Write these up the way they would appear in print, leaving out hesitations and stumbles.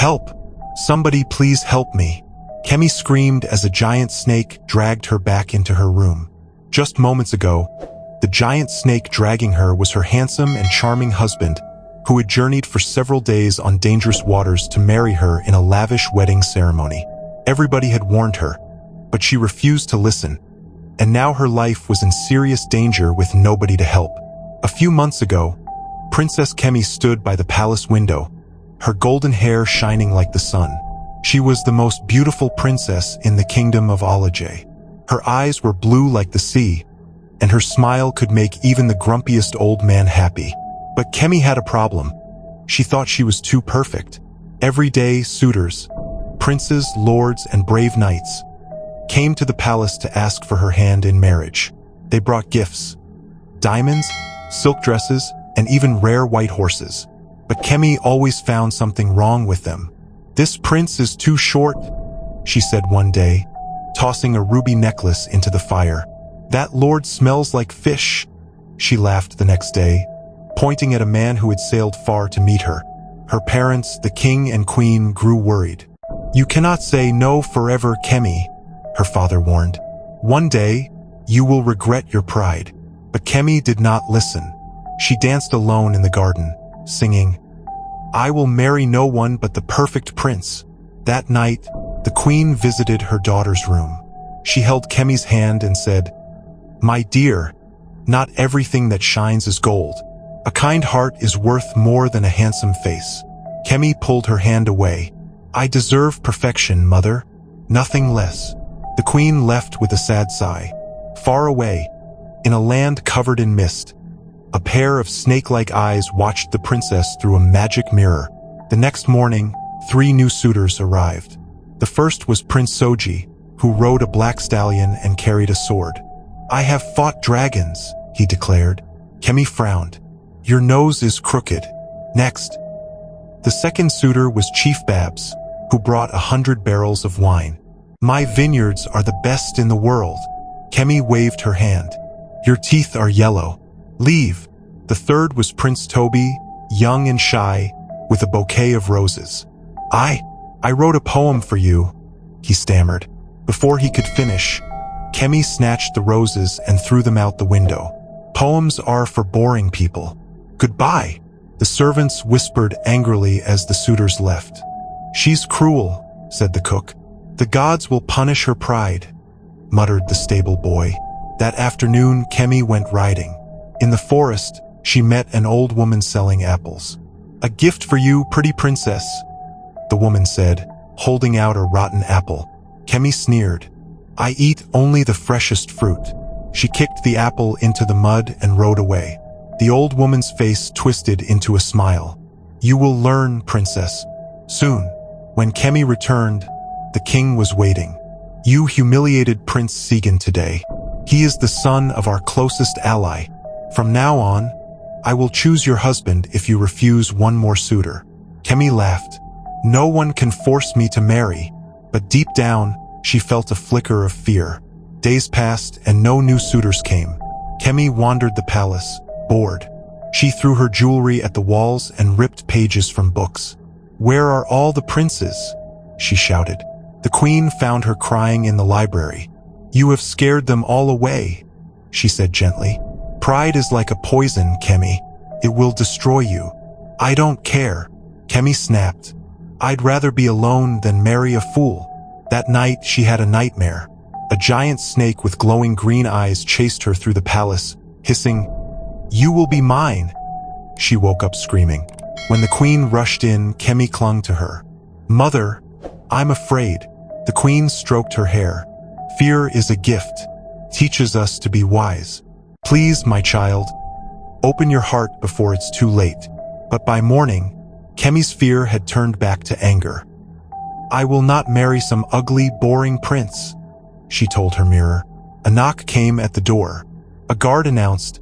"Help! Somebody please help me!" Kemi screamed as a giant snake dragged her back into her room. Just moments ago, the giant snake dragging her was her handsome and charming husband, who had journeyed for several days on dangerous waters to marry her in a lavish wedding ceremony. Everybody had warned her, but she refused to listen, and now her life was in serious danger with nobody to help. A few months ago, Princess Kemi stood by the palace window, her golden hair shining like the sun. She was the most beautiful princess in the kingdom of Oloyin. Her eyes were blue like the sea, and her smile could make even the grumpiest old man happy. But Kemi had a problem. She thought she was too perfect. Every day, suitors, princes, lords, and brave knights came to the palace to ask for her hand in marriage. They brought gifts, diamonds, silk dresses, and even rare white horses. But Kemi always found something wrong with them. "This prince is too short," she said one day, tossing a ruby necklace into the fire. "That lord smells like fish," she laughed the next day, pointing at a man who had sailed far to meet her. Her parents, the king and queen, grew worried. "You cannot say no forever, Kemi," her father warned. "One day, you will regret your pride." But Kemi did not listen. She danced alone in the garden, singing, "I will marry no one but the perfect prince." That night, the queen visited her daughter's room. She held Kemi's hand and said, "My dear, not everything that shines is gold. A kind heart is worth more than a handsome face." Kemi pulled her hand away. "I deserve perfection, mother, nothing less." The queen left with a sad sigh. Far away, in a land covered in mist, a pair of snake-like eyes watched the princess through a magic mirror. The next morning, 3 new suitors arrived. The first was Prince Soji, who rode a black stallion and carried a sword. "I have fought dragons," he declared. Kemi frowned. "Your nose is crooked." Next, the second suitor was Chief Babs, who brought 100 barrels of wine. "My vineyards are the best in the world." Kemi waved her hand. "Your teeth are yellow. Leave." The third was Prince Toby, young and shy, with a bouquet of roses. I wrote a poem for you," he stammered. Before he could finish, Kemi snatched the roses and threw them out the window. "Poems are for boring people. Goodbye," the servants whispered angrily as the suitors left. "She's cruel," said the cook. "The gods will punish her pride," muttered the stable boy. That afternoon, Kemi went riding. In the forest, she met an old woman selling apples. "A gift for you, pretty princess," the woman said, holding out a rotten apple. Kemi sneered. "I eat only the freshest fruit." She kicked the apple into the mud and rode away. The old woman's face twisted into a smile. "You will learn, princess, soon." When Kemi returned, the king was waiting. "You humiliated Prince Segan today. He is the son of our closest ally. From now on, I will choose your husband if you refuse one more suitor." Kemi laughed. "No one can force me to marry." But deep down, she felt a flicker of fear. Days passed and no new suitors came. Kemi wandered the palace, bored. She threw her jewelry at the walls and ripped pages from books. "Where are all the princes?" she shouted. The queen found her crying in the library. "You have scared them all away," she said gently. "Pride is like a poison, Kemi. It will destroy you." "I don't care," Kemi snapped. "I'd rather be alone than marry a fool." That night, she had a nightmare. A giant snake with glowing green eyes chased her through the palace, hissing, "You will be mine." She woke up screaming. When the queen rushed in, Kemi clung to her. "Mother, I'm afraid." The queen stroked her hair. "Fear is a gift, teaches us to be wise. Please, my child, open your heart before it's too late." But by morning, Kemi's fear had turned back to anger. "I will not marry some ugly, boring prince," she told her mirror. A knock came at the door. A guard announced,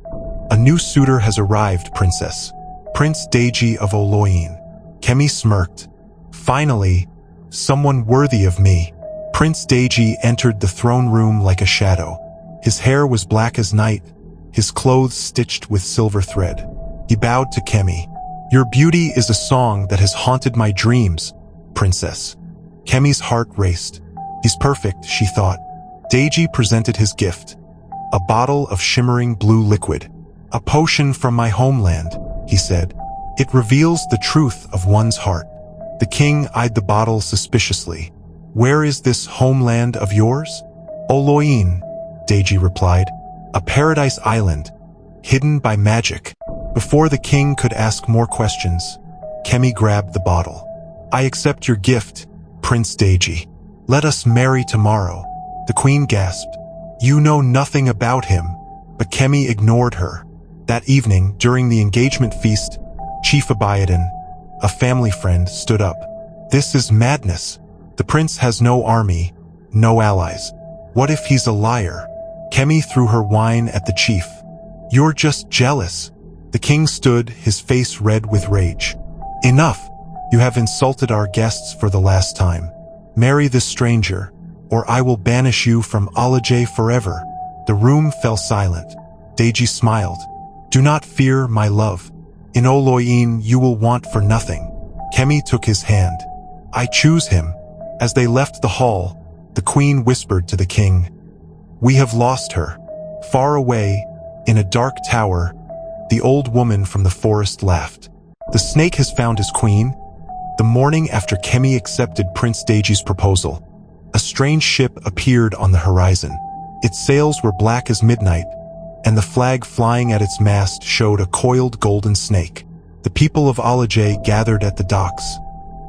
"A new suitor has arrived, princess. Prince Dei of Oloyin." Kemi smirked. "Finally, someone worthy of me." Prince Dei entered the throne room like a shadow. His hair was black as night, his clothes stitched with silver thread. He bowed to Kemi. "Your beauty is a song that has haunted my dreams, princess. Kemi's heart raced. He's perfect, she thought. Deji presented his gift. A bottle of shimmering blue liquid. A potion from my homeland, he said. It reveals the truth of one's heart. The king eyed the bottle suspiciously. Where is this homeland of yours? Oloyin, Deji replied. A paradise island, hidden by magic. Before the king could ask more questions, Kemi grabbed the bottle. I accept your gift, Prince Deji. Let us marry tomorrow. The queen gasped. You know nothing about him. But Kemi ignored her. That evening, during the engagement feast, Chief Abayadin, a family friend, stood up. This is madness. The prince has no army, no allies. What if he's a liar? Kemi threw her wine at the chief. You're just jealous. The king stood, his face red with rage. Enough! You have insulted our guests for the last time. Marry this stranger, or I will banish you from Oloyin forever. The room fell silent. Deji smiled. Do not fear, my love. In Oloyin you will want for nothing. Kemi took his hand. I choose him. As they left the hall, the queen whispered to the king. We have lost her. Far away, in a dark tower, the old woman from the forest laughed. The snake has found his queen. The morning after Kemi accepted Prince Deji's proposal, a strange ship appeared on the horizon. Its sails were black as midnight, and the flag flying at its mast showed a coiled golden snake. The people of Oloyin gathered at the docks,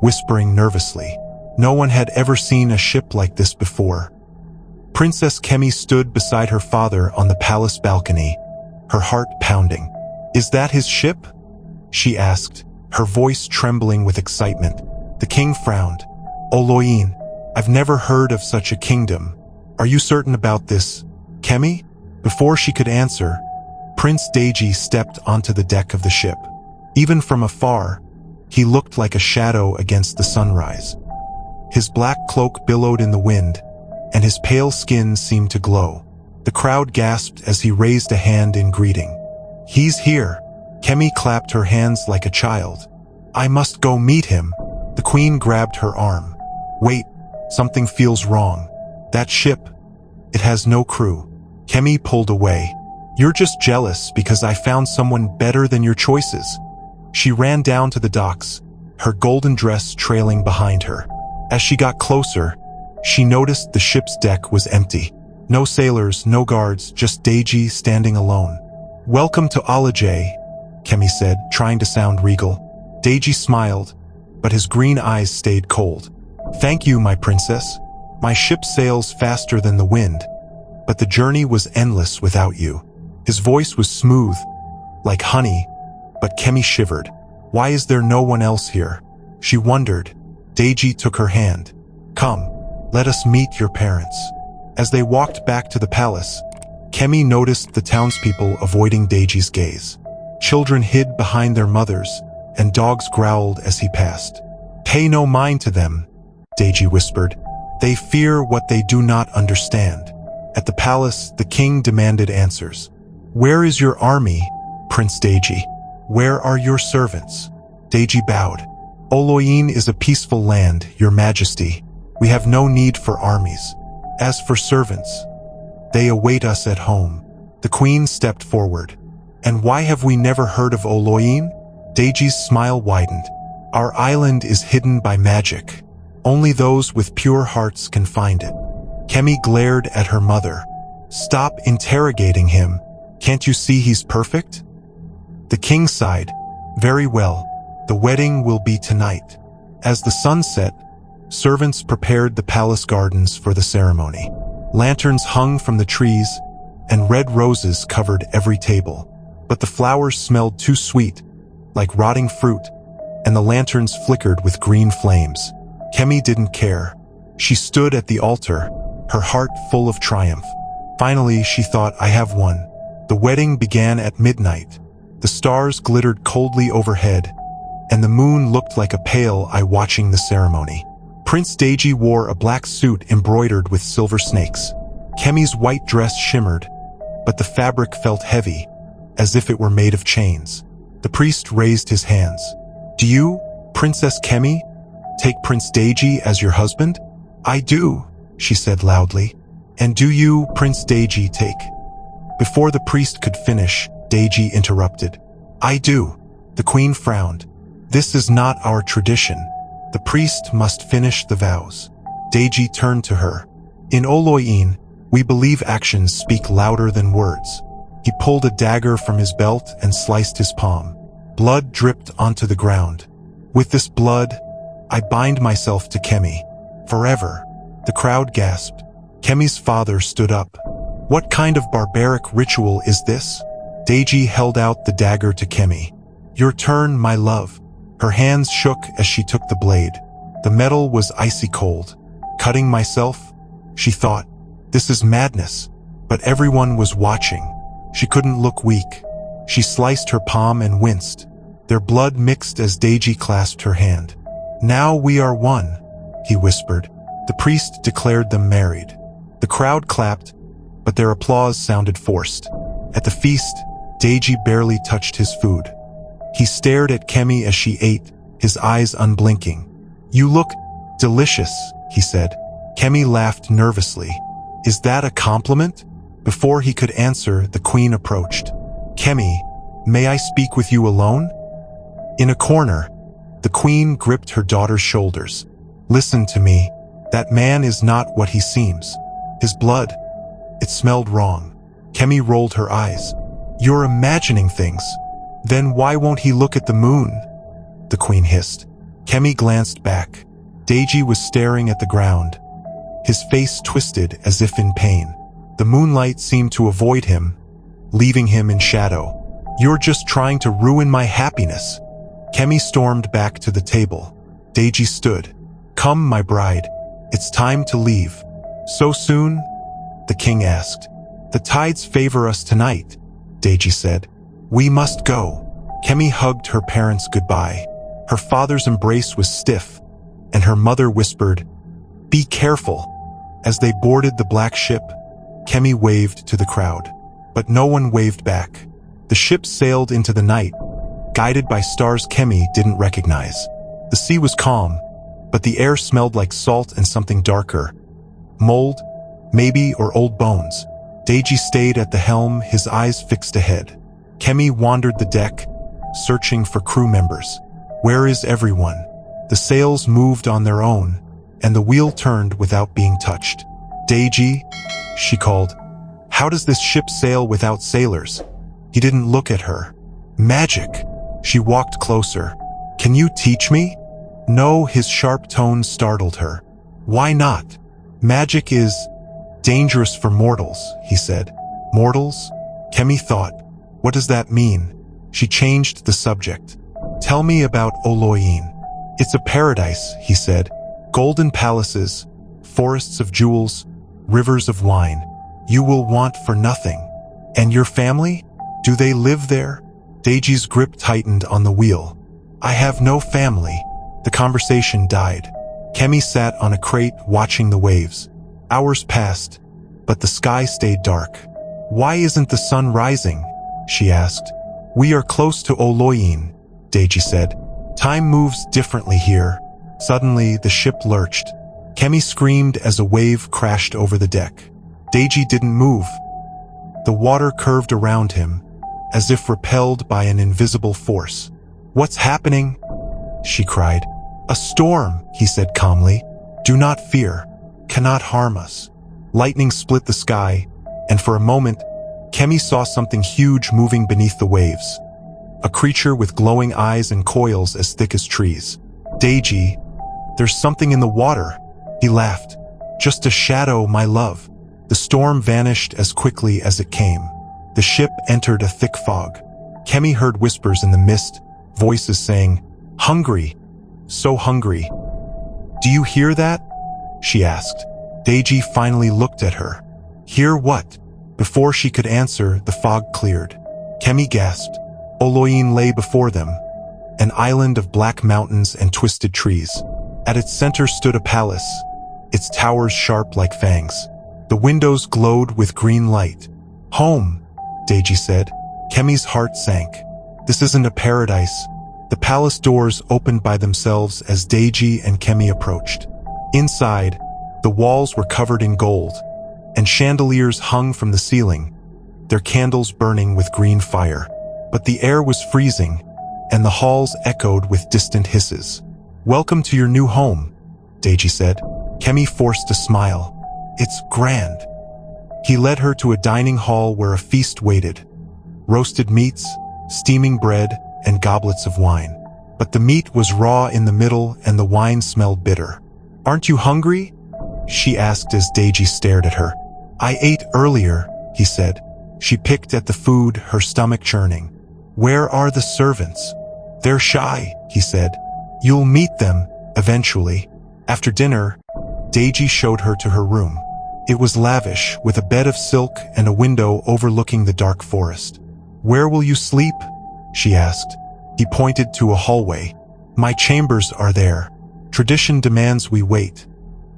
whispering nervously. No one had ever seen a ship like this before. Princess Kemi stood beside her father on the palace balcony, her heart pounding. Is that his ship? She asked, her voice trembling with excitement. The king frowned. Oloyin, I've never heard of such a kingdom. Are you certain about this, Kemi? Before she could answer, Prince Deji stepped onto the deck of the ship. Even from afar, he looked like a shadow against the sunrise. His black cloak billowed in the wind, and his pale skin seemed to glow. The crowd gasped as he raised a hand in greeting. He's here. Kemi clapped her hands like a child. I must go meet him. The queen grabbed her arm. Wait, something feels wrong. That ship, it has no crew. Kemi pulled away. You're just jealous because I found someone better than your choices. She ran down to the docks, her golden dress trailing behind her. As she got closer, she noticed the ship's deck was empty. No sailors, no guards, just Deji standing alone. Welcome to Oloyin, Kemi said, trying to sound regal. Deji smiled, but his green eyes stayed cold. Thank you, my princess. My ship sails faster than the wind, but the journey was endless without you. His voice was smooth, like honey, but Kemi shivered. Why is there no one else here? She wondered. Deji took her hand. Come, let us meet your parents. As they walked back to the palace, Kemi noticed the townspeople avoiding Deji's gaze. Children hid behind their mothers, and dogs growled as he passed. Pay no mind to them, Deji whispered. They fear what they do not understand. At the palace, the king demanded answers. Where is your army, Prince Deji? Where are your servants? Deji bowed. Oloyin is a peaceful land, your majesty. We have no need for armies. As for servants, they await us at home. The queen stepped forward. And why have we never heard of Oloyin? Deji's smile widened. Our island is hidden by magic. Only those with pure hearts can find it. Kemi glared at her mother. Stop interrogating him. Can't you see he's perfect? The king sighed. Very well. The wedding will be tonight. As the sun set, servants prepared the palace gardens for the ceremony. Lanterns hung from the trees, and red roses covered every table. But the flowers smelled too sweet, like rotting fruit, and the lanterns flickered with green flames. Kemi didn't care. She stood at the altar, her heart full of triumph. Finally, she thought, I have won. The wedding began at midnight. The stars glittered coldly overhead, and the moon looked like a pale eye watching the ceremony. Prince Deji wore a black suit embroidered with silver snakes. Kemi's white dress shimmered, but the fabric felt heavy, as if it were made of chains. The priest raised his hands. Do you, Princess Kemi, Take Prince Deji as your husband? I do, she said loudly. And do you, Prince Deji, take? Before the priest could finish, Deji interrupted. I do. The queen frowned. This is not our tradition. The priest must finish the vows. Deji turned to her. In Oloyin, we believe actions speak louder than words. He pulled a dagger from his belt and sliced his palm. Blood dripped onto the ground. With this blood, I bind myself to Kemi. Forever. The crowd gasped. Kemi's father stood up. What kind of barbaric ritual is this? Deji held out the dagger to Kemi. Your turn, my love. Her hands shook as she took the blade. The metal was icy cold. Cutting myself? She thought. This is madness. But everyone was watching. She couldn't look weak. She sliced her palm and winced. Their blood mixed as Deji clasped her hand. Now we are one, he whispered. The priest declared them married. The crowd clapped, but their applause sounded forced. At the feast, Deji barely touched his food. He stared at Kemi as she ate, his eyes unblinking. You look delicious, he said. Kemi laughed nervously. Is that a compliment? Before he could answer, the queen approached. Kemi, may I speak with you alone? In a corner, the queen gripped her daughter's shoulders. Listen to me. That man is not what he seems. His blood, it smelled wrong. Kemi rolled her eyes. You're imagining things. Then why won't he look at the moon? The queen hissed. Kemi glanced back. Deji was staring at the ground. His face twisted as if in pain. The moonlight seemed to avoid him, leaving him in shadow. You're just trying to ruin my happiness. Kemi stormed back to the table. Deji stood. Come, my bride. It's time to leave. So soon? The king asked. The tides favor us tonight, Deji said. We must go. Kemi hugged her parents goodbye. Her father's embrace was stiff, and her mother whispered, Be careful. As they boarded the black ship, Kemi waved to the crowd, but no one waved back. The ship sailed into the night, guided by stars Kemi didn't recognize. The sea was calm, but the air smelled like salt and something darker. Mold, maybe, or old bones. Deji stayed at the helm, his eyes fixed ahead. Kemi wandered the deck, searching for crew members. Where is everyone? The sails moved on their own, and the wheel turned without being touched. Deji, she called. How does this ship sail without sailors? He didn't look at her. Magic. She walked closer. Can you teach me? No, his sharp tones startled her. Why not? Magic is dangerous for mortals, he said. Mortals? Kemi thought. What does that mean? She changed the subject. Tell me about Oloyin. It's a paradise, he said. Golden palaces, forests of jewels, rivers of wine. You will want for nothing. And your family? Do they live there? Deji's grip tightened on the wheel. I have no family. The conversation died. Kemi sat on a crate watching the waves. Hours passed, but the sky stayed dark. Why isn't the sun rising? She asked. We are close to Oloyin, Deji said. Time moves differently here. Suddenly, the ship lurched. Kemi screamed as a wave crashed over the deck. Deji didn't move. The water curved around him, as if repelled by an invisible force. What's happening? She cried. A storm, he said calmly. Do not fear. Cannot harm us. Lightning split the sky, and for a moment, Kemi saw something huge moving beneath the waves. A creature with glowing eyes and coils as thick as trees. Deji, there's something in the water. He laughed. Just a shadow, my love. The storm vanished as quickly as it came. The ship entered a thick fog. Kemi heard whispers in the mist, voices saying, Hungry. So hungry. Do you hear that? She asked. Deji finally looked at her. Hear what? Before she could answer, the fog cleared. Kemi gasped. Oloyin lay before them, an island of black mountains and twisted trees. At its center stood a palace, its towers sharp like fangs. The windows glowed with green light. Home, Deji said. Kemi's heart sank. This isn't a paradise. The palace doors opened by themselves as Deji and Kemi approached. Inside, the walls were covered in gold, and chandeliers hung from the ceiling, their candles burning with green fire. But the air was freezing, and the halls echoed with distant hisses. "Welcome to your new home," Deji said. Kemi forced a smile. "It's grand." He led her to a dining hall where a feast waited. Roasted meats, steaming bread, and goblets of wine. But the meat was raw in the middle and the wine smelled bitter. "Aren't you hungry?" she asked as Deji stared at her. "I ate earlier," he said. She picked at the food, her stomach churning. "Where are the servants?" "They're shy," he said. "You'll meet them, eventually." After dinner, Deji showed her to her room. It was lavish, with a bed of silk and a window overlooking the dark forest. "Where will you sleep?" she asked. He pointed to a hallway. "My chambers are there. Tradition demands we wait.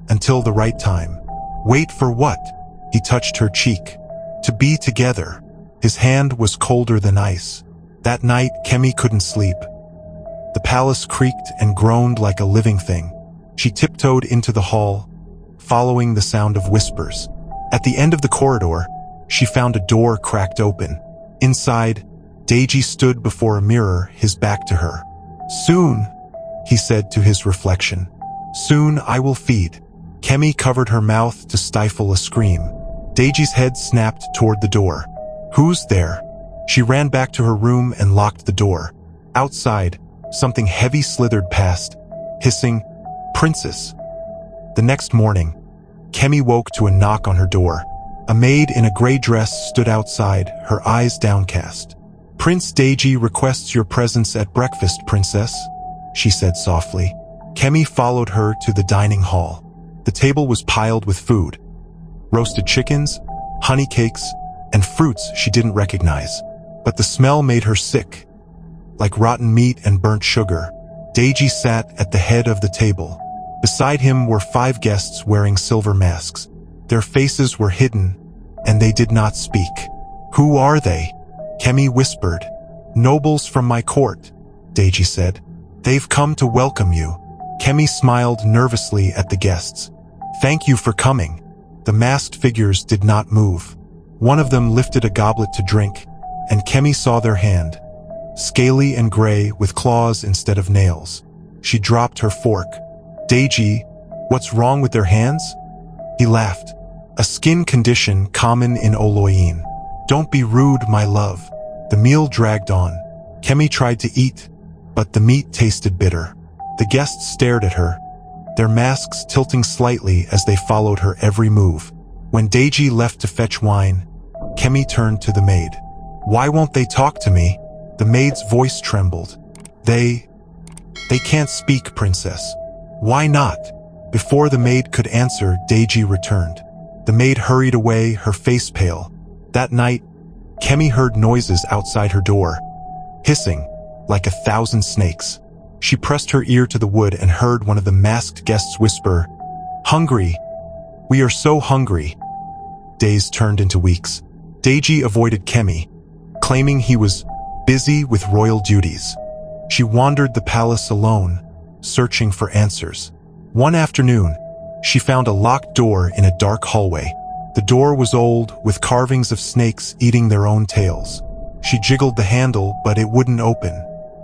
Until the right time." "Wait for what?" He touched her cheek. "To be together." His hand was colder than ice. That night, Kemi couldn't sleep. The palace creaked and groaned like a living thing. She tiptoed into the hall, following the sound of whispers. At the end of the corridor, she found a door cracked open. Inside, Deji stood before a mirror, his back to her. "Soon," he said to his reflection. "Soon I will feed." Kemi covered her mouth to stifle a scream. Deji's head snapped toward the door. "Who's there?" She ran back to her room and locked the door. Outside, something heavy slithered past, hissing, "Princess." The next morning, Kemi woke to a knock on her door. A maid in a gray dress stood outside, her eyes downcast. "Prince Deji requests your presence at breakfast, princess," she said softly. Kemi followed her to the dining hall. The table was piled with food. Roasted chickens, honey cakes, and fruits she didn't recognize. But the smell made her sick, like rotten meat and burnt sugar. Deji sat at the head of the table. Beside him were 5 guests wearing silver masks. Their faces were hidden, and they did not speak. "Who are they?" Kemi whispered. "Nobles from my court," Deji said. "They've come to welcome you." Kemi smiled nervously at the guests. "Thank you for coming." The masked figures did not move. One of them lifted a goblet to drink, and Kemi saw their hand, scaly and gray with claws instead of nails. She dropped her fork. "Deji, what's wrong with their hands?" He laughed. "A skin condition common in Oloyin. Don't be rude, my love." The meal dragged on. Kemi tried to eat, but the meat tasted bitter. The guests stared at her, their masks tilting slightly as they followed her every move. When Deji left to fetch wine, Kemi turned to the maid. "Why won't they talk to me?" The maid's voice trembled. They can't speak, princess." "Why not?" Before the maid could answer, Deji returned. The maid hurried away, her face pale. That night, Kemi heard noises outside her door, hissing, like 1,000 snakes. She pressed her ear to the wood and heard one of the masked guests whisper, "Hungry. We are so hungry." Days turned into weeks. Deji avoided Kemi, claiming he was busy with royal duties. She wandered the palace alone, searching for answers. One afternoon, she found a locked door in a dark hallway. The door was old, with carvings of snakes eating their own tails. She jiggled the handle, but it wouldn't open.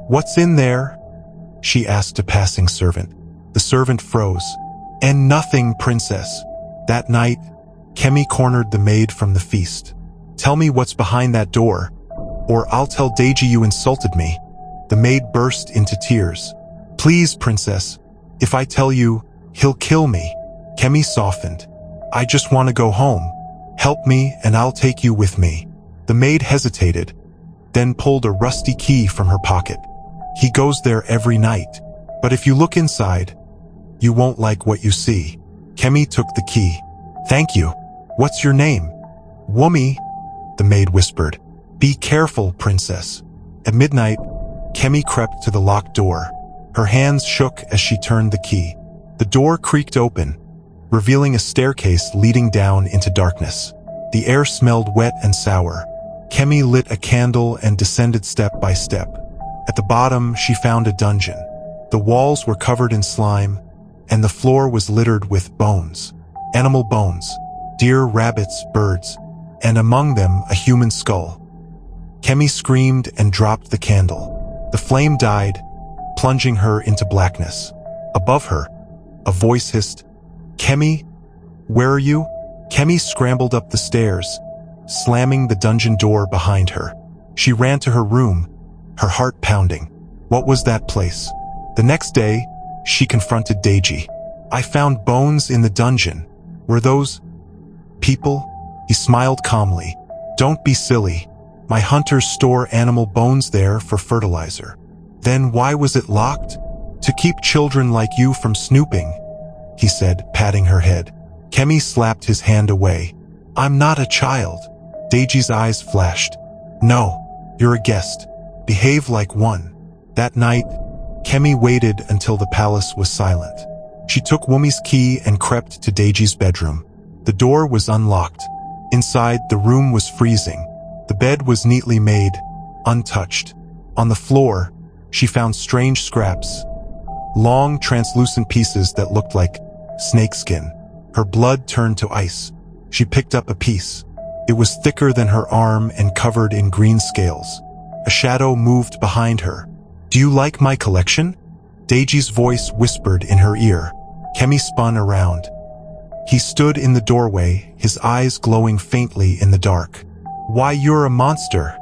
"What's in there?" she asked a passing servant. The servant froze. "And nothing, princess." That night, Kemi cornered the maid from the feast. "Tell me what's behind that door, or I'll tell Deji you insulted me." The maid burst into tears. "Please, princess, if I tell you, he'll kill me." Kemi softened. "I just want to go home. Help me and I'll take you with me." The maid hesitated, then pulled a rusty key from her pocket. "He goes there every night, but if you look inside, you won't like what you see." Kemi took the key. "Thank you. What's your name?" "Wumi," the maid whispered. "Be careful, princess." At midnight, Kemi crept to the locked door. Her hands shook as she turned the key. The door creaked open, revealing a staircase leading down into darkness. The air smelled wet and sour. Kemi lit a candle and descended step by step. At the bottom, she found a dungeon. The walls were covered in slime, and the floor was littered with bones. Animal bones, deer, rabbits, birds, and among them a human skull. Kemi screamed and dropped the candle. The flame died, plunging her into blackness. Above her, a voice hissed, "Kemi, where are you?" Kemi scrambled up the stairs, slamming the dungeon door behind her. She ran to her room, her heart pounding. What was that place? The next day, she confronted Deji. "I found bones in the dungeon. Were those people?" He smiled calmly. "Don't be silly. My hunters store animal bones there for fertilizer." "Then why was it locked?" "To keep children like you from snooping," he said, patting her head. Kemi slapped his hand away. "I'm not a child." Deji's eyes flashed. "No, you're a guest. Behave like one." That night, Kemi waited until the palace was silent. She took Wumi's key and crept to Deji's bedroom. The door was unlocked. Inside, the room was freezing. The bed was neatly made, untouched. On the floor, she found strange scraps. Long, translucent pieces that looked like snakeskin. Her blood turned to ice. She picked up a piece. It was thicker than her arm and covered in green scales. A shadow moved behind her. "Do you like my collection?" Deji's voice whispered in her ear. Kemi spun around. He stood in the doorway, his eyes glowing faintly in the dark. "Why, you're a monster,"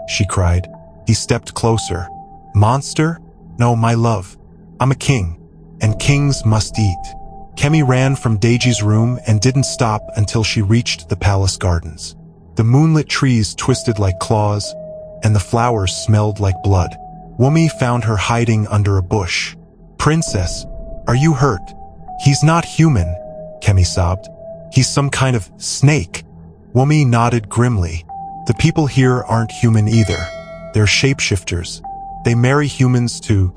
she cried. He stepped closer. "Monster? No, my love. I'm a king, and kings must eat." Kemi ran from Deji's room and didn't stop until she reached the palace gardens. The moonlit trees twisted like claws, and the flowers smelled like blood. Wumi found her hiding under a bush. "Princess, are you hurt?" "He's not human," Kemi sobbed. "He's some kind of snake." Wumi nodded grimly. "The people here aren't human either. They're shapeshifters. They marry humans to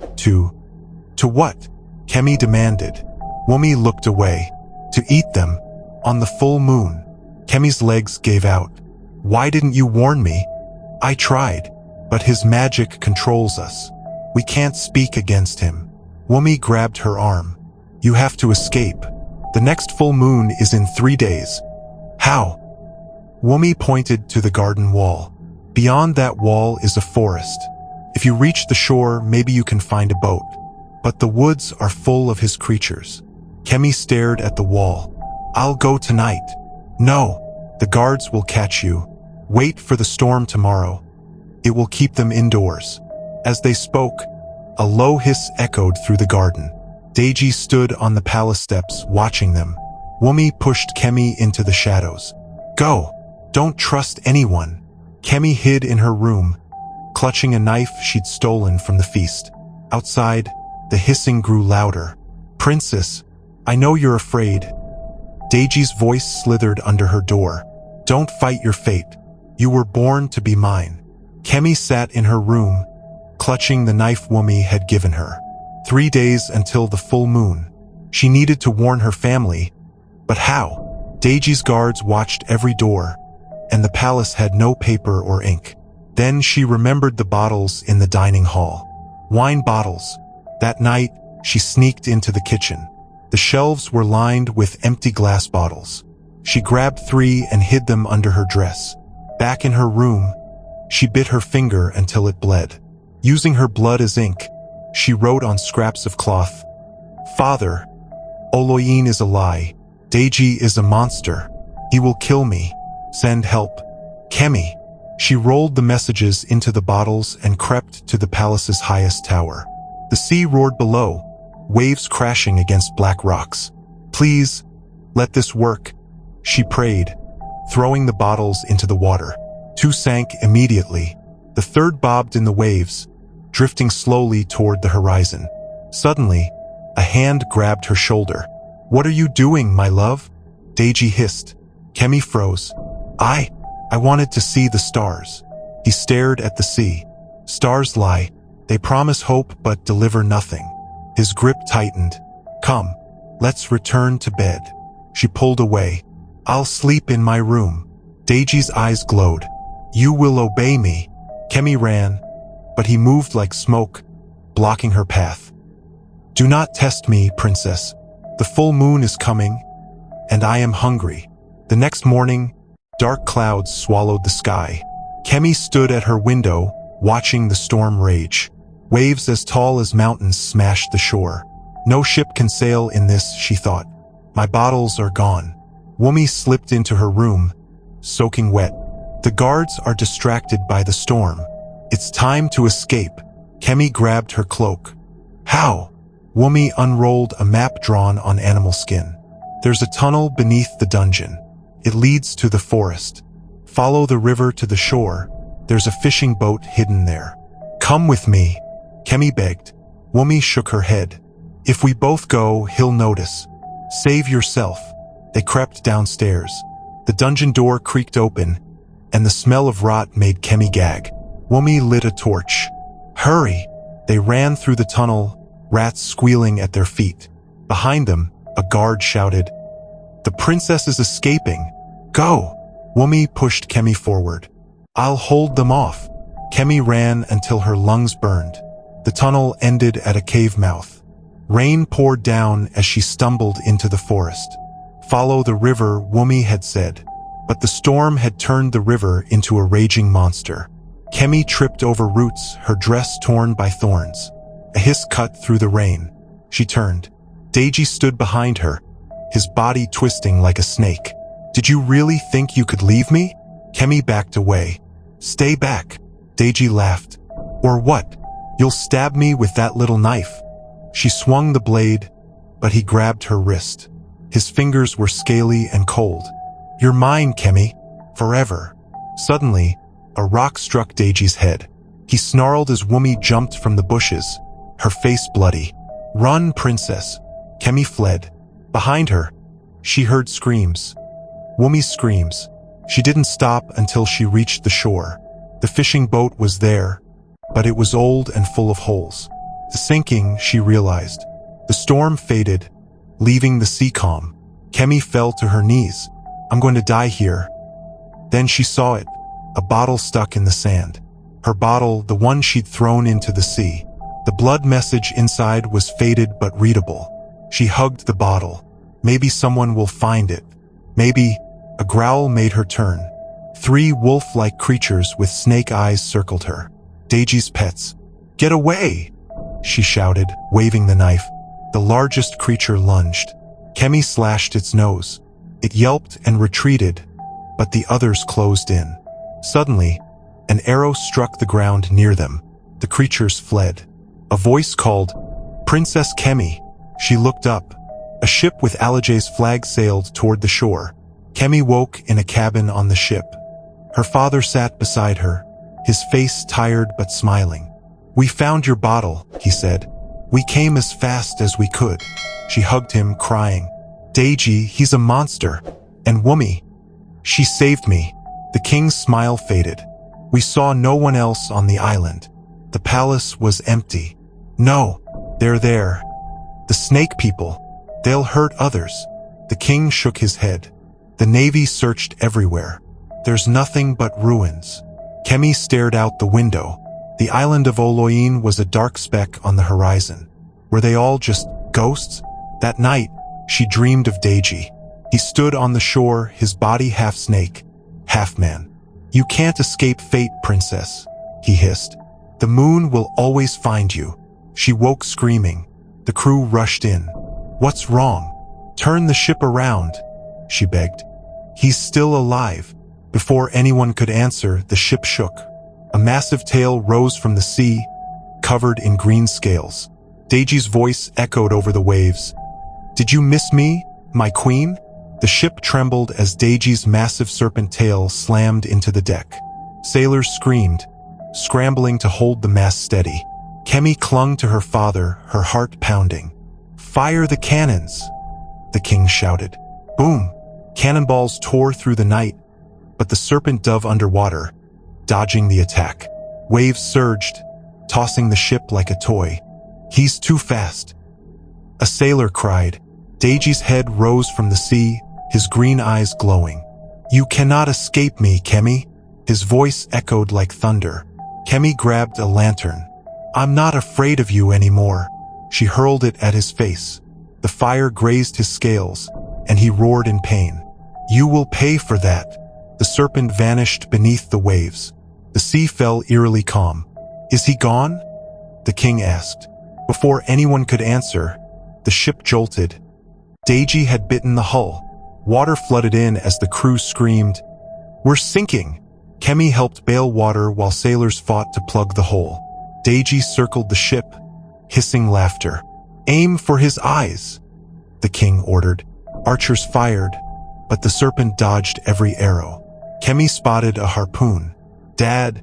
what?" Kemi demanded. Wumi looked away. "To eat them, on the full moon." Kemi's legs gave out. "Why didn't you warn me?" "I tried, but his magic controls us. We can't speak against him." Wumi grabbed her arm. "You have to escape. The next full moon is in 3 days." "How?" Wumi pointed to the garden wall. "Beyond that wall is a forest. If you reach the shore, maybe you can find a boat. But the woods are full of his creatures." Kemi stared at the wall. "I'll go tonight." "No, the guards will catch you. Wait for the storm tomorrow. It will keep them indoors." As they spoke, a low hiss echoed through the garden. Deji stood on the palace steps, watching them. Wumi pushed Kemi into the shadows. "Go! Don't trust anyone." Kemi hid in her room, clutching a knife she'd stolen from the feast. Outside, the hissing grew louder. "Princess, I know you're afraid." Deji's voice slithered under her door. "Don't fight your fate. You were born to be mine." Kemi sat in her room, clutching the knife Wumi had given her. 3 days until the full moon. She needed to warn her family, but how? Deji's guards watched every door, and the palace had no paper or ink. Then she remembered the bottles in the dining hall. Wine bottles. That night, she sneaked into the kitchen. The shelves were lined with empty glass bottles. She grabbed 3 and hid them under her dress. Back in her room, she bit her finger until it bled. Using her blood as ink, she wrote on scraps of cloth, "Father, Oloyin is a lie. Deji is a monster. He will kill me. Send help. Kemi." She rolled the messages into the bottles and crept to the palace's highest tower. The sea roared below, waves crashing against black rocks. "Please, let this work," she prayed, throwing the bottles into the water. 2 sank immediately. The third bobbed in the waves, drifting slowly toward the horizon. Suddenly, a hand grabbed her shoulder. "What are you doing, my love?" Deji hissed. Kemi froze. I wanted to see the stars." He stared at the sea. "Stars lie. They promise hope but deliver nothing." His grip tightened. "Come, let's return to bed." She pulled away. "I'll sleep in my room." Deji's eyes glowed. "You will obey me." Kemi ran, but he moved like smoke, blocking her path. "Do not test me, princess. The full moon is coming, and I am hungry." The next morning, dark clouds swallowed the sky. Kemi stood at her window, watching the storm rage. Waves as tall as mountains smashed the shore. "No ship can sail in this," she thought. "My bottles are gone." Wumi slipped into her room, soaking wet. The guards are distracted by the storm. It's time to escape. Kemi grabbed her cloak. "How?" Wumi unrolled a map drawn on animal skin. "There's a tunnel beneath the dungeon. It leads to the forest. Follow the river to the shore. There's a fishing boat hidden there. Come with me," Kemi begged. Wumi shook her head. "If we both go, he'll notice. Save yourself." They crept downstairs. The dungeon door creaked open, and the smell of rot made Kemi gag. Wumi lit a torch. "Hurry!" They ran through the tunnel, rats squealing at their feet. Behind them, a guard shouted, "The princess is escaping! Go!" Wumi pushed Kemi forward. "I'll hold them off." Kemi ran until her lungs burned. The tunnel ended at a cave mouth. Rain poured down as she stumbled into the forest. "Follow the river," Wumi had said. But the storm had turned the river into a raging monster. Kemi tripped over roots, her dress torn by thorns. A hiss cut through the rain. She turned. Deji stood behind her, his body twisting like a snake. "Did you really think you could leave me?" Kemi backed away. "Stay back." Deji laughed. "Or what? You'll stab me with that little knife." She swung the blade, but he grabbed her wrist. His fingers were scaly and cold. "You're mine, Kemi. Forever." Suddenly, a rock struck Deji's head. He snarled as Wumi jumped from the bushes, her face bloody. "Run, princess." Kemi fled. Behind her, she heard screams. Wumi's screams. She didn't stop until she reached the shore. The fishing boat was there, but it was old and full of holes. The sinking, she realized. The storm faded, leaving the sea calm. Kemi fell to her knees. "I'm going to die here." Then she saw it, a bottle stuck in the sand. Her bottle, the one she'd thrown into the sea. The blood message inside was faded but readable. She hugged the bottle. Maybe someone will find it. Maybe. A growl made her turn. 3 wolf-like creatures with snake eyes circled her. Deji's pets. "Get away!" she shouted, waving the knife. The largest creature lunged. Kemi slashed its nose. It yelped and retreated, but the others closed in. Suddenly, an arrow struck the ground near them. The creatures fled. A voice called, "Princess Kemi." She looked up. A ship with Alajay's flag sailed toward the shore. Kemi woke in a cabin on the ship. Her father sat beside her, his face tired but smiling. "We found your bottle," he said. "We came as fast as we could." She hugged him, crying. "Deji, he's a monster. And Wumi. She saved me." The king's smile faded. "We saw no one else on the island. The palace was empty." "No, they're there. The snake people. They'll hurt others." The king shook his head. The navy searched everywhere. "There's nothing but ruins." Kemi stared out the window. The island of Oloyin was a dark speck on the horizon. Were they all just ghosts? That night, she dreamed of Deji. He stood on the shore, his body half snake, half man. "You can't escape fate, princess," he hissed. "The moon will always find you." She woke screaming. The crew rushed in. "What's wrong?" "Turn the ship around," she begged. "He's still alive." Before anyone could answer, the ship shook. A massive tail rose from the sea, covered in green scales. Deji's voice echoed over the waves. "Did you miss me, my queen?" The ship trembled as Deji's massive serpent tail slammed into the deck. Sailors screamed, scrambling to hold the mast steady. Kemi clung to her father, her heart pounding. "Fire the cannons!" the king shouted. Boom! Cannonballs tore through the night, but the serpent dove underwater, dodging the attack. Waves surged, tossing the ship like a toy. "He's too fast!" a sailor cried. Deji's head rose from the sea, his green eyes glowing. "You cannot escape me, Kemi!" His voice echoed like thunder. Kemi grabbed a lantern. I'm not afraid of you anymore. She hurled it at his face. The fire grazed his scales, and he roared in pain. You will pay for that. The serpent vanished beneath the waves. The sea fell eerily calm. Is he gone? The king asked. Before anyone could answer, the ship jolted. Deji had bitten the hull. Water flooded in as the crew screamed, "We're sinking!" Kemi helped bail water while sailors fought to plug the hole. Deji circled the ship, hissing laughter. "Aim for his eyes," the king ordered. Archers fired, but the serpent dodged every arrow. Kemi spotted a harpoon. "Dad,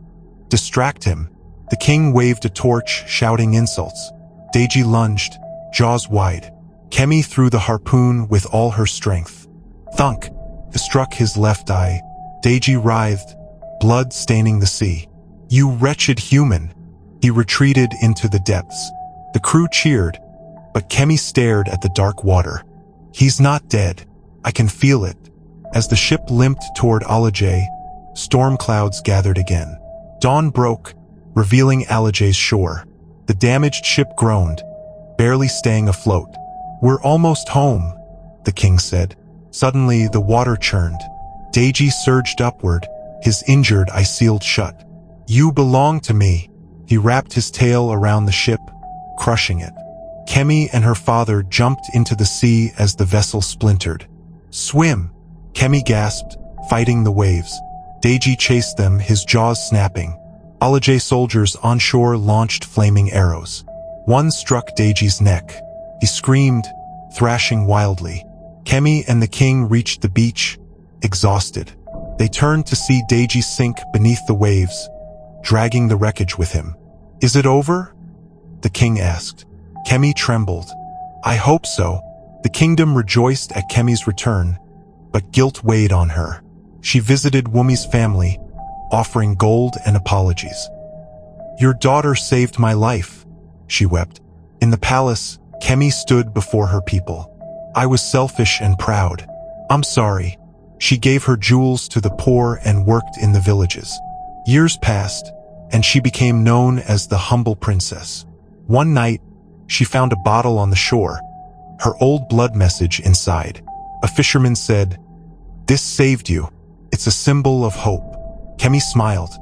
distract him." The king waved a torch, shouting insults. Deji lunged, jaws wide. Kemi threw the harpoon with all her strength. Thunk! It struck his left eye. Deji writhed, blood staining the sea. "You wretched human!" He retreated into the depths. The crew cheered, but Kemi stared at the dark water. "He's not dead. I can feel it." As the ship limped toward Oloyin, storm clouds gathered again. Dawn broke, revealing Oloyin's shore. The damaged ship groaned, barely staying afloat. "We're almost home," the king said. Suddenly, the water churned. Deji surged upward, his injured eye sealed shut. "You belong to me." He wrapped his tail around the ship, crushing it. Kemi and her father jumped into the sea as the vessel splintered. "Swim!" Kemi gasped, fighting the waves. Deji chased them, his jaws snapping. Oloyin soldiers onshore launched flaming arrows. One struck Deji's neck. He screamed, thrashing wildly. Kemi and the king reached the beach, exhausted. They turned to see Deji sink beneath the waves, dragging the wreckage with him. "Is it over?" the king asked. Kemi trembled. "I hope so." The kingdom rejoiced at Kemi's return, but guilt weighed on her. She visited Wumi's family, offering gold and apologies. "Your daughter saved my life," she wept. In the palace, Kemi stood before her people. "I was selfish and proud. I'm sorry." She gave her jewels to the poor and worked in the villages. Years passed, and she became known as the humble princess. One night, she found a bottle on the shore, her old blood message inside. A fisherman said, "This saved you. It's a symbol of hope." Kemi smiled.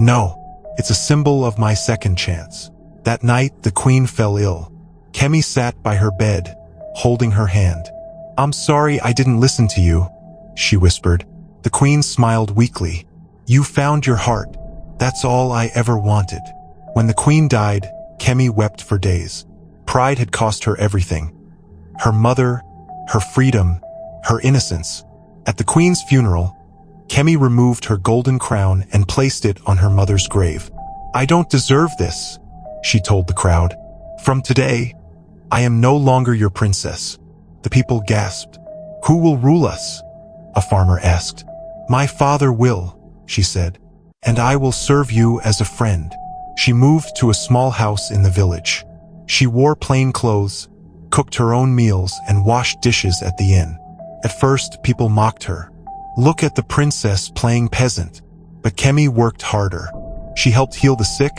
"No, it's a symbol of my second chance." That night, the queen fell ill. Kemi sat by her bed, holding her hand. "I'm sorry I didn't listen to you," she whispered. The queen smiled weakly. "You found your heart. That's all I ever wanted." When the queen died, Kemi wept for days. Pride had cost her everything. Her mother, her freedom, her innocence. At the queen's funeral, Kemi removed her golden crown and placed it on her mother's grave. "I don't deserve this," she told the crowd. "From today, I am no longer your princess." The people gasped. "Who will rule us?" a farmer asked. "My father will," she said, "and I will serve you as a friend." She moved to a small house in the village. She wore plain clothes, cooked her own meals, and washed dishes at the inn. At first, people mocked her. "Look at the princess playing peasant." But Kemi worked harder. She helped heal the sick,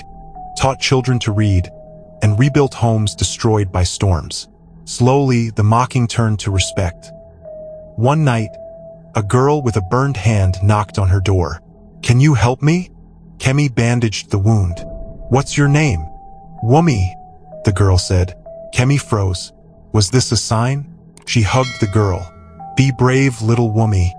taught children to read, and rebuilt homes destroyed by storms. Slowly, the mocking turned to respect. One night, a girl with a burned hand knocked on her door. "Can you help me?" Kemi bandaged the wound. "What's your name?" "Wumi," the girl said. Kemi froze. Was this a sign? She hugged the girl. "Be brave, little Wumi.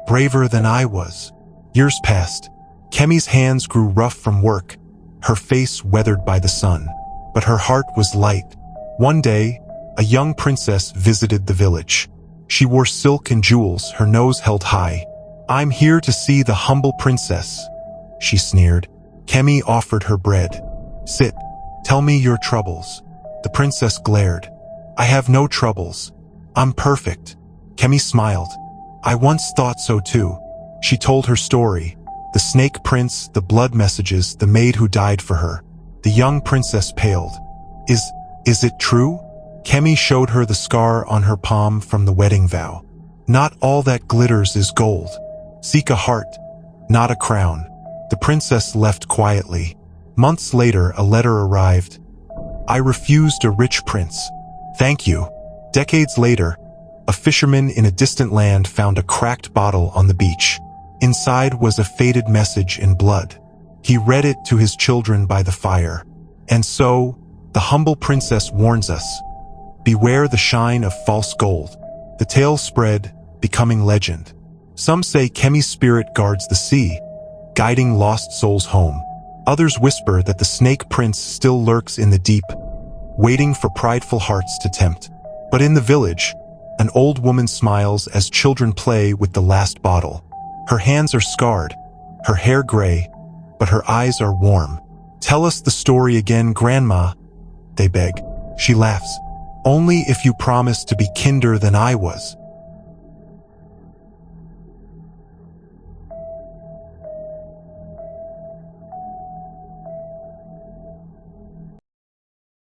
Braver than I was." Years passed. Kemi's hands grew rough from work, her face weathered by the sun. But her heart was light. One day, a young princess visited the village. She wore silk and jewels, her nose held high. "I'm here to see the humble princess," she sneered. Kemi offered her bread. "Sit. Tell me your troubles." The princess glared. "I have no troubles. I'm perfect." Kemi smiled. "I once thought so too." She told her story. The snake prince, the blood messages, the maid who died for her. The young princess paled. Is it true?" Kemi showed her the scar on her palm from the wedding vow. "Not all that glitters is gold. Seek a heart, not a crown." The princess left quietly. Months later, a letter arrived. I refused a rich prince. Thank you. Decades later, a fisherman in a distant land found a cracked bottle on the beach. Inside was a faded message in blood. He read it to his children by the fire. And so, the humble princess warns us, beware the shine of false gold. The tale spread, becoming legend. Some say Kemi's spirit guards the sea, guiding lost souls home. Others whisper that the snake prince still lurks in the deep, waiting for prideful hearts to tempt. But in the village, an old woman smiles as children play with the last bottle. Her hands are scarred, her hair gray, but her eyes are warm. Tell us the story again, Grandma, they beg. She laughs. Only if you promise to be kinder than I was.